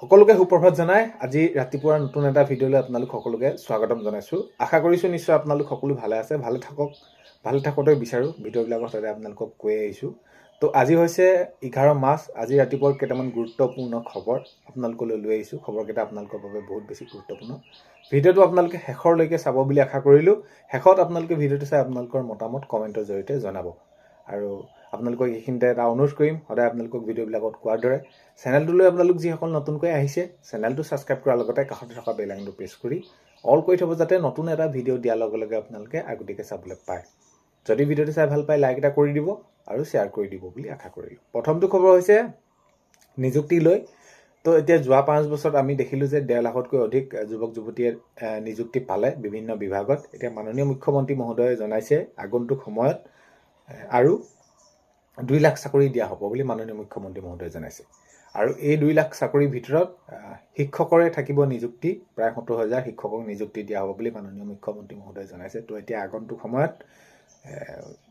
সকলোকে সুপ্ৰভাত জনাই আজি ৰাতিপুৱাৰ নতুন এটা ভিডিঅ'লৈ আপোনালোক সকলোকে স্বাগতম জনাইছোঁ। আশা কৰিছোঁ নিশ্চয় আপোনালোক সকলো ভালে আছে, ভালে থাকোঁতে বিচাৰোঁ। ভিডিঅ'বিলাকৰ সৈতে আপোনালোকক কৈ আহিছোঁ। তো আজি হৈছে 11 মাৰ্চ। আজি ৰাতিপুৱাৰ কেইটামান গুৰুত্বপূৰ্ণ খবৰ আপোনালোকলৈ লৈ আহিছোঁ। খবৰকেইটা আপোনালোকৰ বাবে বহুত বেছি গুৰুত্বপূৰ্ণ। ভিডিঅ'টো আপোনালোকে শেষৰলৈকে চাব বুলি আশা কৰিলোঁ। শেষত আপোনালোকে ভিডিঅ'টো চাই আপোনালোকৰ মতামত কমেণ্টৰ জৰিয়তে জনাব। আৰু আপোনালোকক এইখিনিতে এটা অনুৰোধ কৰিম, সদায় আপোনালোকক ভিডিঅ'বিলাকত কোৱাৰ দৰে চেনেলটোলৈ আপোনালোক যিসকল নতুনকৈ আহিছে চেনেলটো ছাবস্ক্ৰাইব কৰাৰ লগতে কাষতে থকা বেল আইকনটো প্ৰেছ কৰি অল কৰি থ'ব, যাতে নতুন এটা ভিডিঅ' দিয়াৰ লগে লগে আপোনালোকে আগতীয়াকৈ চাবলৈ পায়। যদি ভিডিঅ'টো চাই ভাল পায় লাইক এটা কৰি দিব আৰু শ্বেয়াৰ কৰি দিব বুলি আশা কৰিলোঁ। প্ৰথমটো খবৰ হৈছে নিযুক্তি লৈ। তো এতিয়া যোৱা 5 বছৰত আমি দেখিলোঁ যে 1.5 লাখতকৈ অধিক যুৱক যুৱতীয়ে নিযুক্তি পালে বিভিন্ন বিভাগত। এতিয়া মাননীয় মুখ্যমন্ত্ৰী মহোদয়ে জনাইছে আগন্তুক সময়ত আৰু 2 লাখ চাকৰি দিয়া হ'ব বুলি মাননীয় মুখ্যমন্ত্ৰী মহোদয়ে জনাইছে। আৰু এই 2 লাখ চাকৰিৰ ভিতৰত শিক্ষকৰে থাকিব নিযুক্তি, প্ৰায় 70,000 শিক্ষকক নিযুক্তি দিয়া হ'ব বুলি মাননীয় মুখ্যমন্ত্ৰী মহোদয়ে জনাইছে। তো এতিয়া আগন্তুক সময়ত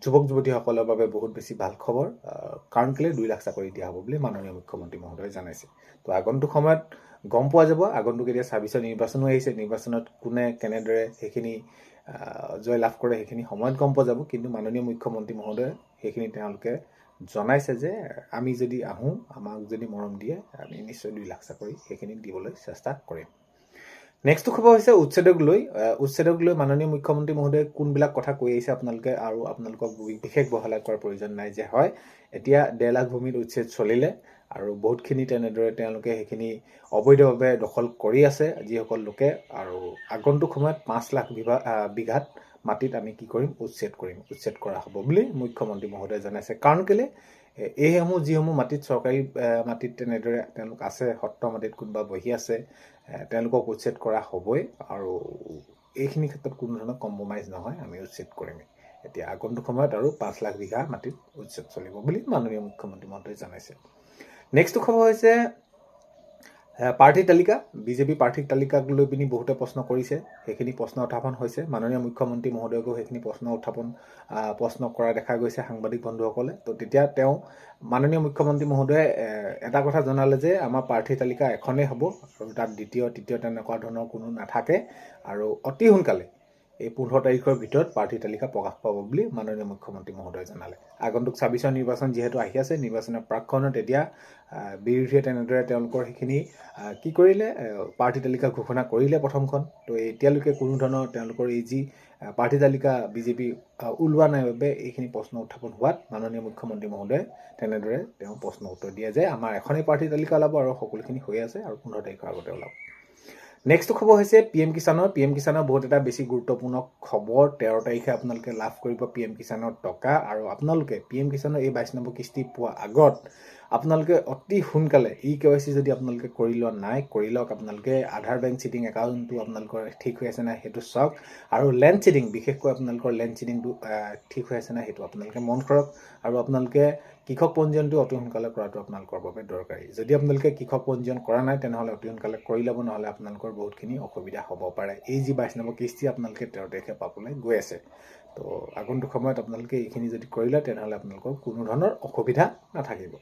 যুৱক যুৱতীসকলৰ বাবে বহুত বেছি ভাল খবৰ, কাৰণ কেলৈ 2 লাখ চাকৰি দিয়া হ'ব বুলি মাননীয় মুখ্যমন্ত্ৰী মহোদয়ে জনাইছে। তো আগন্তুক সময়ত গম পোৱা যাব। আগন্তুক এতিয়া 26 নিৰ্বাচনো আহিছে, নিৰ্বাচনত কোনে কেনেদৰে সেইখিনি জয় লাভ কৰে সেইখিনি সময়ত গম পোৱা যাব। কিন্তু মাননীয় মুখ্যমন্ত্ৰী মহোদয়ে সেইখিনি তেওঁলোকে জনাইছে যে আমি যদি আহোঁ, আমাক যদি মৰম দিয়ে, আমি নিশ্চয় 2 লাখ চাকৰি সেইখিনি দিবলৈ চেষ্টা কৰিম। নেক্সটটো খবৰ হৈছে উচ্ছেদক লৈ মাননীয় মুখ্যমন্ত্ৰী মহোদয়ে কোনবিলাক কথা কৈ আহিছে আপোনালোকে, আৰু আপোনালোকক বিশেষ বহলাই কোৱাৰ প্ৰয়োজন নাই যে হয় এতিয়া 1.5 লাখ ভূমিত উচ্ছেদ চলিলে আৰু বহুতখিনি তেনেদৰে তেওঁলোকে সেইখিনি অবৈধভাৱে দখল কৰি আছে যিসকল লোকে, আৰু আগন্তুক সময়ত 5 লাখ বিঘাত মাটিত আমি কি কৰিম, উচ্ছেদ কৰা হ'ব বুলি মুখ্যমন্ত্ৰী মহোদয়ে জনাইছে। কাৰণ কেলৈ এইসমূহ যিসমূহ মাটিত চৰকাৰী মাটিত তেনেদৰে তেওঁলোক আছে, সত্ৰ মাটিত কোনোবা বহি আছে, তেওঁলোকক উচ্ছেদ কৰা হ'বই, আৰু এইখিনি ক্ষেত্ৰত কোনো ধৰণৰ কম্প্ৰমাইজ নহয়, আমি উচ্ছেদ কৰিমেই। এতিয়া আগন্তুক সময়ত আৰু 5 লাখ বিঘা মাটিত উচ্ছেদ চলিব বুলি মাননীয় মুখ্যমন্ত্ৰী মহোদয়ে জনাইছে। নেক্সটটো খবৰ হৈছে প্ৰাৰ্থী তালিকা। বিজেপি প্ৰাৰ্থী তালিকাক লৈ পিনি বহুতে প্ৰশ্ন কৰিছে, সেইখিনি প্ৰশ্ন উত্থাপন হৈছে। মাননীয় মুখ্যমন্ত্ৰী মহোদয়কো সেইখিনি প্ৰশ্ন কৰা দেখা গৈছে সাংবাদিক বন্ধুসকলে। তো তেতিয়া তেওঁ মাননীয় মুখ্যমন্ত্ৰী মহোদয়ে এটা কথা জনালে যে আমাৰ প্ৰাৰ্থী তালিকা এখনেই হ'ব, আৰু তাত দ্বিতীয় তৃতীয় তেনেকুৱা ধৰণৰ কোনো নাথাকে, আৰু অতি সোনকালে এই 15 তাৰিখৰ ভিতৰত প্ৰাৰ্থী তালিকা প্ৰকাশ পাব বুলি মাননীয় মুখ্যমন্ত্ৰী মহোদয়ে জনালে। আগন্তুক 26 নিৰ্বাচন যিহেতু আহি আছে, নিৰ্বাচনৰ প্ৰাকখনত এতিয়া বিৰোধীয়ে তেনেদৰে তেওঁলোকৰ সেইখিনি কি কৰিলে, প্ৰাৰ্থী তালিকা ঘোষণা কৰিলে প্ৰথমখন। তো এতিয়ালৈকে কোনো ধৰণৰ তেওঁলোকৰ এই যি প্ৰাৰ্থী তালিকা বিজেপি ওলোৱা নাই বাবে এইখিনি প্ৰশ্ন উত্থাপন হোৱাত মাননীয় মুখ্যমন্ত্ৰী মহোদয়ে তেনেদৰে তেওঁ প্ৰশ্ন উত্তৰ দিয়ে যে আমাৰ এখনেই প্ৰাৰ্থী তালিকা ওলাব আৰু সকলোখিনি হৈ আছে আৰু 15 তাৰিখৰ আগতে ওলাব। নেক্সটটো খবৰ হৈছে PM কিষাণৰ বহুত এটা বেছি গুৰুত্বপূৰ্ণ খবৰ। 13 তাৰিখে আপোনালোকে লাভ কৰিব PM কিষাণৰ টকা, আৰু আপোনালোকে PM কিষাণৰ এই 22 নম্বৰ কিস্তি পোৱাৰ আগত আপোনালোকে অতি সোনকালে KYC যদি আপোনালোকে কৰি লোৱা নাই, কৰি লওক। আপোনালোকে আধাৰ বেংক চিটিং একাউণ্টটো আপোনালোকৰ ঠিক হৈ আছে নাই সেইটো চাওক, আৰু লেণ্ড চিটিং, বিশেষকৈ আপোনালোকৰ লেণ্ড চিটিংটো ঠিক হৈ আছে নাই সেইটো আপোনালোকে মন কৰক, আৰু আপোনালোকে কৃষক পঞ্জীয়নটো অতি সোনকালে কৰাটো আপোনালোকৰ বাবে দৰকাৰী। যদি আপোনালোকে কৃষক পঞ্জীয়ন কৰা নাই তেনেহ'লে অতি সোনকালে কৰি ল'ব, নহ'লে আপোনালোকৰ বহুতখিনি অসুবিধা হ'ব পাৰে। এই যি 22 নম্বৰ কিস্তি আপোনালোকে 13 তাৰিখে পাবলৈ গৈ আছে, তো আগন্তুক সময়ত আপোনালোকে এইখিনি যদি কৰি লয় তেনেহ'লে আপোনালোকৰ কোনো ধৰণৰ অসুবিধা নাথাকিব।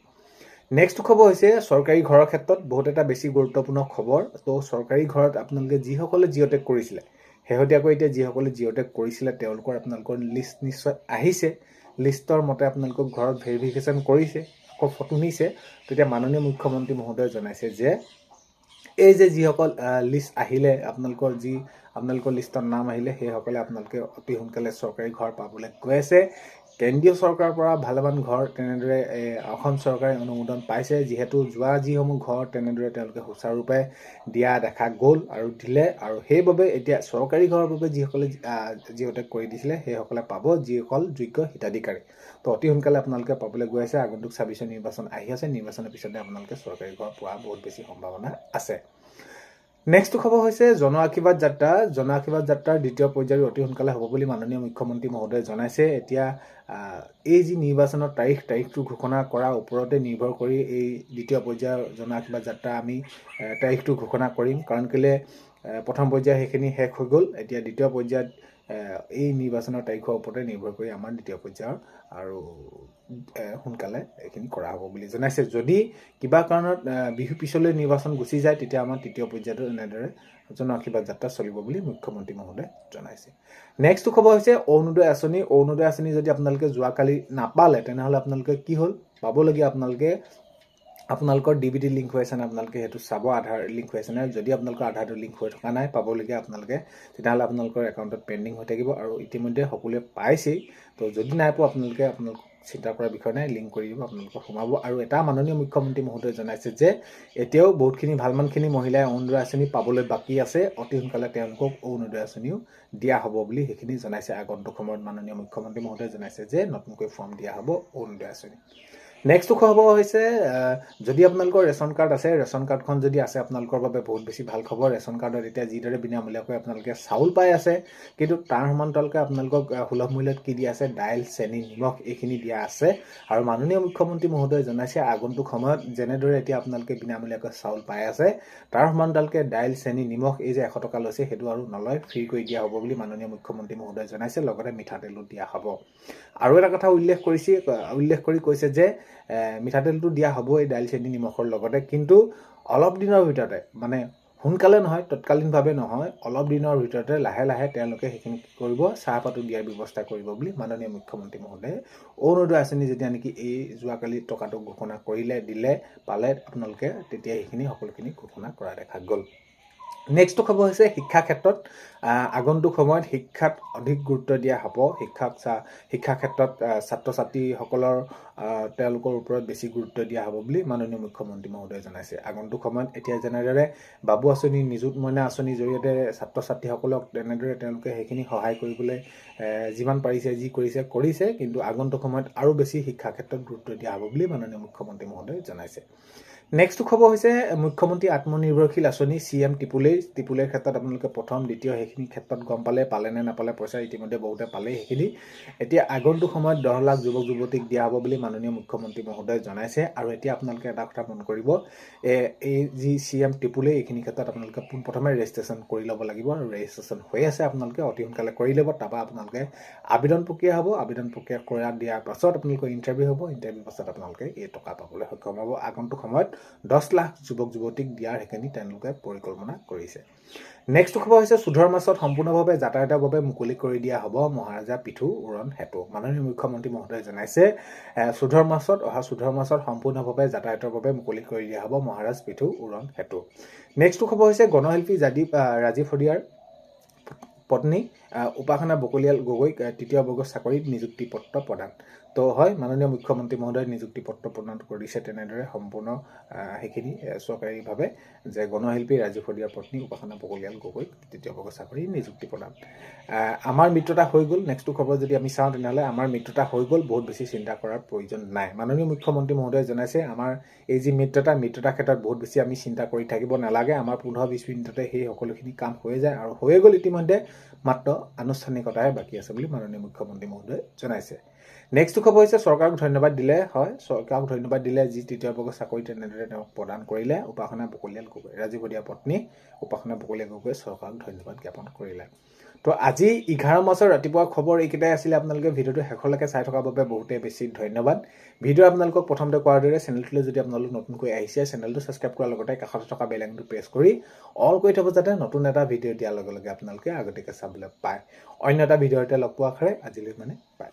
নেক্সট খবৰ হৈছে চৰকাৰী ঘৰৰ ক্ষেত্ৰত বহুত এটা বেছি গুৰুত্বপূৰ্ণ খবৰ। তো চৰকাৰী ঘৰত আপোনালোকে যিসকলে জিঅ'টেক কৰিছিলে, শেহতীয়াকৈ এতিয়া যিসকলে জিঅ'টেক কৰিছিলে তেওঁলোকৰ আপোনালোকৰ লিষ্ট নিশ্চয় আহিছে। লিষ্টৰ মতে আপোনালোকক ঘৰত ভেৰিফিকেশ্যন কৰিছে, আকৌ ফটো নিছে। তেতিয়া মাননীয় মুখ্যমন্ত্ৰী মহোদয়ে জনাইছে যে এই যে যিসকল লিষ্ট আহিলে, আপোনালোকৰ লিষ্টত নাম আহিলে, সেইসকলে আপোনালোকে অতি সোনকালে চৰকাৰী ঘৰ পাবলৈ গৈ আছে। কেন্দ্ৰীয় চৰকাৰৰ পৰা ভালেমান ঘৰ তেনেদৰে অসম চৰকাৰে অনুমোদন পাইছে, যিহেতু যোৱা যিসমূহ ঘৰ তেনেদৰে তেওঁলোকে সুচাৰুৰূপে দিয়া দেখা গ'ল আৰু দিলে, আৰু সেইবাবে এতিয়া চৰকাৰী ঘৰৰ বাবে যিসকলে জিঅ'টেক কৰি দিছিলে সেইসকলে পাব, যিসকল যোগ্য হিতাধিকাৰী। তো অতি সোনকালে আপোনালোকে পাবলৈ গৈ আছে। আগন্তুক 26 নিৰ্বাচন আহি আছে, নিৰ্বাচনৰ পিছতে আপোনালোকে চৰকাৰী ঘৰ পোৱা বহুত বেছি সম্ভাৱনা আছে। নেক্সট খবৰ হৈছে জন আশীৰ্বাদ যাত্ৰাৰ দ্বিতীয় পৰ্যায়ৰ অতি সোনকালে হ'ব বুলি মাননীয় মুখ্যমন্ত্ৰী মহোদয়ে জনাইছে। এতিয়া এই যি নিৰ্বাচনৰ তাৰিখটো ঘোষণা কৰাৰ ওপৰতে নিৰ্ভৰ কৰি এই দ্বিতীয় পৰ্যায়ৰ জন আশীৰ্বাদ যাত্ৰা আমি তাৰিখটো ঘোষণা কৰিম, কাৰণ কেলৈ প্ৰথম পৰ্যায় সেইখিনি শেষ হৈ গ'ল। এতিয়া দ্বিতীয় পৰ্যায়ত এই নিৰ্বাচনৰ তাৰিখৰ ওপৰতে নিৰ্ভৰ কৰি আমাৰ দ্বিতীয় পৰ্যায়ৰ আৰু সোনকালে এইখিনি কৰা হ'ব বুলি জনাইছে। যদি কিবা কাৰণত বিহু পিছলৈ নিৰ্বাচন গুচি যায় তেতিয়া আমাৰ তৃতীয় পৰ্যায়টো এনেদৰে জন আশীৰ্বাদ যাত্ৰা চলিব বুলি মুখ্যমন্ত্ৰী মহোদয়ে জনাইছে। নেক্সট খবৰ হৈছে অৰুণোদয় আঁচনি। অৰুণোদয় আঁচনি যদি আপোনালোকে যোৱাকালি নাপালে তেনেহ'লে আপোনালোকে কি হ'ল পাবলগীয়া আপোনালোকৰ DBT লিংক হৈ আছে নে আপোনালোকে সেইটো চাব, আধাৰ লিংক হৈ আছে নে। যদি আপোনালোকৰ আধাৰটো লিংক হৈ থকা নাই পাবলগীয়া আপোনালোকে তেতিয়াহ'লে আপোনালোকৰ একাউণ্টত পেণ্ডিং হৈ থাকিব আৰু ইতিমধ্যে সকলোৱে পাইছেই। তো যদি নাই পোৱা আপোনালোকে চিন্তা কৰাৰ বিষয় নাই, লিংক কৰি দিব, আপোনালোকৰ সোমাব। আৰু এটা মাননীয় মুখ্যমন্ত্ৰী মহোদয়ে জনাইছে যে এতিয়াও বহুতখিনি ভালমানখিনি মহিলাই অৰুণোদয় আঁচনি পাবলৈ বাকী আছে, অতি সোনকালে তেওঁলোকক অৰুণোদয় আঁচনিও দিয়া হ'ব বুলি সেইখিনি জনাইছে। আগন্তুক সময়ত মাননীয় মুখ্যমন্ত্ৰী মহোদয়ে জনাইছে যে নতুনকৈ ফৰ্ম দিয়া হ'ব অৰুণোদয় আঁচনি। নেক্সট খবৰ হৈছে যদি আপোনালোকৰ ৰেচন কাৰ্ড আছে, ৰেচন কাৰ্ডখন যদি আছে আপোনালোকৰ বাবে বহুত বেছি ভাল খবৰ। ৰেচন কাৰ্ডত এতিয়া যিদৰে বিনামূলীয়াকৈ আপোনালোকে চাউল পাই আছে, কিন্তু তাৰ সমান্তৰালকৈ আপোনালোকক সুলভ মূল্যত কি দিয়া আছে, দাইল, চেনি, নিমখ এইখিনি দিয়া আছে। আৰু মাননীয় মুখ্যমন্ত্ৰী মহোদয়ে জনাইছে আগন্তুক সময়ত যেনেদৰে এতিয়া আপোনালোকে বিনামূলীয়াকৈ চাউল পাই আছে তাৰ সমান্তৰালকৈ দাইল, চেনি, নিমখ এই যে 100 টকা লৈছে সেইটো আৰু নলয়, ফ্ৰী কৰি দিয়া হ'ব বুলি মাননীয় মুখ্যমন্ত্ৰী মহোদয়ে জনাইছে। লগতে মিঠাতেলো দিয়া হ'ব। আৰু এটা কথা উল্লেখ কৰি কৈছে যে মিঠাতেলটো দিয়া হ'ব এই দাইল, চেনি, নিমখৰ লগতে, কিন্তু অলপ দিনৰ ভিতৰতে মানে সোনকালে নহয়, তৎকালীনভাৱে নহয়, অলপ দিনৰ ভিতৰতে লাহে লাহে তেওঁলোকে সেইখিনি কি কৰিব, চাহপাতো দিয়াৰ ব্যৱস্থা কৰিব বুলি মাননীয় মুখ্যমন্ত্ৰী মহোদয়ে অৰুণোদয় আঁচনি যেতিয়া নেকি এই যোৱাকালি টকাটো ঘোষণা পালে আপোনালোকে তেতিয়া সেইখিনি সকলোখিনি ঘোষণা কৰা দেখা গ'ল। নেক্সট খবৰ হৈছে শিক্ষা ক্ষেত্ৰত আগন্তুক সময়ত শিক্ষাত অধিক গুৰুত্ব দিয়া হ'ব। শিক্ষা ক্ষেত্ৰত ছাত্ৰ ছাত্ৰীসকলৰ তেওঁলোকৰ ওপৰত বেছি গুৰুত্ব দিয়া হ'ব বুলি মাননীয় মুখ্যমন্ত্ৰী মহোদয়ে জনাইছে। আগন্তুক সময়ত এতিয়া যেনেদৰে বাবু আঁচনি, নিযুত মইনা আঁচনিৰ জৰিয়তে ছাত্ৰ ছাত্ৰীসকলক তেনেদৰে তেওঁলোকে সেইখিনি সহায় কৰিবলৈ যিমান পাৰিছে যি কৰিছে, কিন্তু আগন্তুক সময়ত আৰু বেছি শিক্ষা ক্ষেত্ৰত গুৰুত্ব দিয়া হ'ব বুলি মাননীয় মুখ্যমন্ত্ৰী মহোদয়ে জনাইছে। নেক্সট খবৰ হৈছে মুখ্যমন্ত্ৰী আত্মনিৰ্ভৰশীল আঁচনি CM টিপুলেৰ ক্ষেত্ৰত আপোনালোকে প্ৰথম দ্বিতীয় সেইখিনি ক্ষেত্ৰত গম পালে নে নাপালে, পইচা ইতিমধ্যে বহুতে পালেই সেইখিনি। এতিয়া আগন্তুক সময়ত 10 লাখ যুৱক যুৱতীক দিয়া হ'ব বুলি মাননীয় মুখ্যমন্ত্ৰী মহোদয়ে জনাইছে। আৰু এতিয়া আপোনালোকে এটা কথা মন কৰিব, এই যি CM টিপুলে এইখিনি ক্ষেত্ৰত আপোনালোকে পোনপ্ৰথমে ৰেজিষ্ট্ৰেশ্যন কৰি ল'ব লাগিব। আৰু ৰেজিষ্ট্ৰেশ্যন হৈ আছে, আপোনালোকে অতি সোনকালে কৰি ল'ব। তাৰপৰা আপোনালোকে আবেদন প্ৰক্ৰিয়া হ'ব, আবেদন প্ৰক্ৰিয়া কৰা দিয়াৰ পাছত আপোনালোকৰ ইণ্টাৰভিউ হ'ব, ইণ্টাৰভিউৰ পাছত আপোনালোকে এই টকা পাবলৈ সক্ষম হ'ব। আগন্তুক সময়ত 10 লাখ যুৱক যুৱতীক দিয়াৰ সেইখিনি তেওঁলোকে পৰিকল্পনা কৰিছে। নেক্সট খবৰ হৈছে চুধৰ মাছত সম্পূৰ্ণভাৱে যাতায়াতৰ বাবে মুকলি কৰি দিয়া হ'ব মহাৰাজা পৃথু উৰণ সেতু। মাননীয় মুখ্যমন্ত্ৰী মহোদয়ে জনাইছে চুধৰ মাছত সম্পূৰ্ণভাৱে যাতায়াতৰ বাবে মুকলি কৰি দিয়া হ'ব মহাৰাজ পৃথু উৰণ সেতু। নেক্সট খবৰ হৈছে গণশিল্পী ৰাজীৱ শদিয়াৰ পত্নী উপাসনা বকলিয়াল গগৈক 3য় বৰ্গৰ চাকৰিত নিযুক্তি পত্ৰ প্ৰদান। তো হয়, মাননীয় মুখ্যমন্ত্ৰী মহোদয়ে নিযুক্তি পত্ৰ প্ৰদান কৰিছে তেনেদৰে সম্পূৰ্ণ সেইখিনি চৰকাৰীভাৱে যে গণশিল্পী ৰাজীৱ শদিয়াৰ পত্নী উপাসনা বকলিয়াল গগৈক 3য় বৰ্গৰ চাকৰি নিযুক্তি প্ৰদান। আমাৰ মিত্ৰতা হৈ গ'ল। নেক্সট খবৰ যদি আমি চাওঁ তেনেহ'লে আমাৰ মিত্ৰতা হৈ গ'ল, বহুত বেছি চিন্তা কৰাৰ প্ৰয়োজন নাই। মাননীয় মুখ্যমন্ত্ৰী মহোদয়ে জনাইছে আমাৰ এই যি মিত্ৰতা ক্ষেত্ৰত বহুত বেছি আমি চিন্তা কৰি থাকিব নালাগে। আমাৰ 15-20 মিনিটতে সেই সকলোখিনি কাম হৈ যায় আৰু হৈয়ে গ'ল ইতিমধ্যে, মাত্ৰ আনুষ্ঠানিকতাহে বাকী আছে বুলি মাননীয় মুখ্যমন্ত্ৰী মহোদয়ে জনাইছে। নেক্সট খবৰ হৈছে চৰকাৰক ধন্যবাদ দিলে। হয়, চৰকাৰক ধন্যবাদ দিলে যি 3য় বৰ্গৰ চাকৰি তেনেদৰে তেওঁক প্ৰদান কৰিলে উপাসনা বকলিয়াল গগৈ, ৰাজীৱ শদিয়াৰ পত্নী উপাসনা বকলিয়াল গগৈয়ে চৰকাৰক ধন্যবাদ জ্ঞাপন কৰিলে। তো আজি 11 মাৰ্চৰ ৰাতিপুৱা খবৰ এইকেইটাই আছিলে। আপোনালোকে ভিডিঅ'টো শেষলৈকে চাই থকাৰ বাবে বহুতেই বেছি ধন্যবাদ। ভিডিঅ' আপোনালোকক প্ৰথমতে কোৱাৰ দৰে চেনেলটোলৈ যদি আপোনালোক নতুনকৈ আহিছে, চেনেলটো ছাবস্ক্ৰাইব কৰাৰ লগতে কাষতে থকা বেল আইকনটো প্ৰেছ কৰি অল কৰি থ'ব, যাতে নতুন এটা ভিডিঅ' দিয়াৰ লগে লগে আপোনালোকে আগতীয়াকৈ চাবলৈ পায়। অন্য এটা ভিডিঅ'তে লগ পোৱাৰ আশাৰে আজিলৈ বাই।